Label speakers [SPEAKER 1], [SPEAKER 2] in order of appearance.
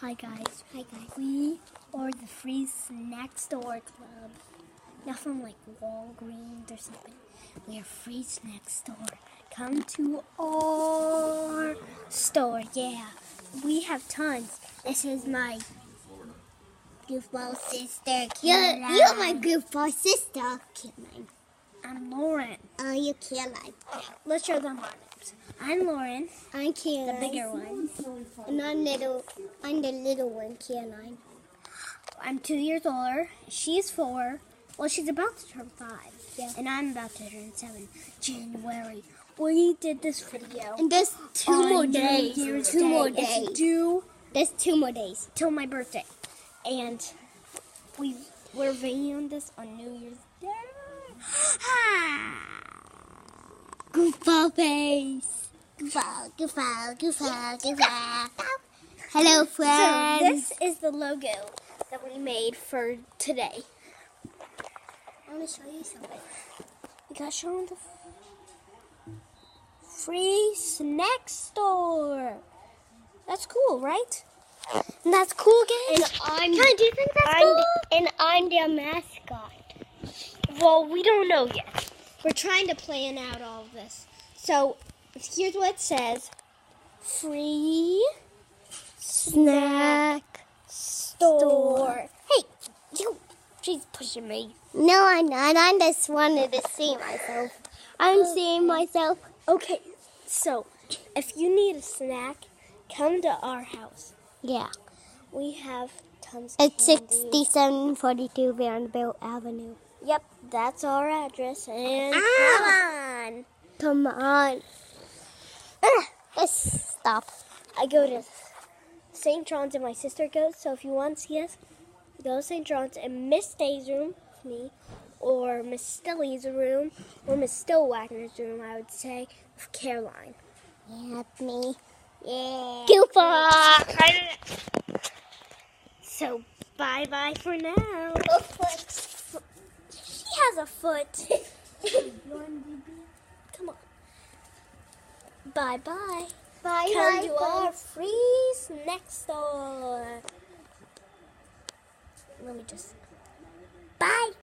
[SPEAKER 1] Hi guys. Hi guys. We are the Free Snack Store Club. Not from like Walgreens or something. We are Free Snack Store. Come to our store. Yeah. We have tons. This is my goofball sister, Caroline.
[SPEAKER 2] You're my goofball sister, Caroline.
[SPEAKER 1] I'm Lauren.
[SPEAKER 2] You're Caroline.
[SPEAKER 1] Let's show them our names. I'm Lauren.
[SPEAKER 2] I'm Caroline.
[SPEAKER 1] The bigger one.
[SPEAKER 2] And I'm the little one, Caroline.
[SPEAKER 1] I'm 2 years older. She's 4. Well, she's about to turn 5.
[SPEAKER 2] Yeah.
[SPEAKER 1] And I'm about to turn 7. January. We did this video.
[SPEAKER 2] And there's two more
[SPEAKER 1] New
[SPEAKER 2] days.
[SPEAKER 1] Year's
[SPEAKER 2] Two
[SPEAKER 1] Day.
[SPEAKER 2] more
[SPEAKER 1] It's
[SPEAKER 2] days.
[SPEAKER 1] due
[SPEAKER 2] There's 2 more days.
[SPEAKER 1] till my birthday. And we're videoing this on New Year's Day.
[SPEAKER 2] Goofball face. Goofball. Hello,
[SPEAKER 1] So
[SPEAKER 2] friends.
[SPEAKER 1] this is the logo that we made for today.
[SPEAKER 2] I want to show you something.
[SPEAKER 1] We got shown the Free Snack Store. That's cool, right? And that's cool,
[SPEAKER 2] And
[SPEAKER 1] guys.
[SPEAKER 2] I'm,
[SPEAKER 1] Do you think that's cool?
[SPEAKER 2] and I'm their mascot.
[SPEAKER 1] Well, we don't know yet. We're trying to plan out all of this. So here's what it says: Free Snack Store. Hey, she's pushing me.
[SPEAKER 2] No, I'm not. I just wanted to see myself. I'm seeing myself.
[SPEAKER 1] Okay, so if you need a snack, come to our house.
[SPEAKER 2] Yeah.
[SPEAKER 1] We have tons of
[SPEAKER 2] It's
[SPEAKER 1] candy.
[SPEAKER 2] 6742 Vanderbilt Avenue.
[SPEAKER 1] Yep, that's our address. And
[SPEAKER 2] Come on. Let's stop.
[SPEAKER 1] I go to St. John's and my sister goes. So if you want to see us, go to St. John's and Miss Day's room with me, or Miss Stilly's room, or Miss Stillwagner's room, I would say, with Caroline.
[SPEAKER 2] Yeah, that's me.
[SPEAKER 1] Yeah.
[SPEAKER 2] Goofball.
[SPEAKER 1] So bye-bye for now. She has a foot. Come on. Bye-bye.
[SPEAKER 2] Bye,
[SPEAKER 1] Come to our Free Snack Store. Let me just...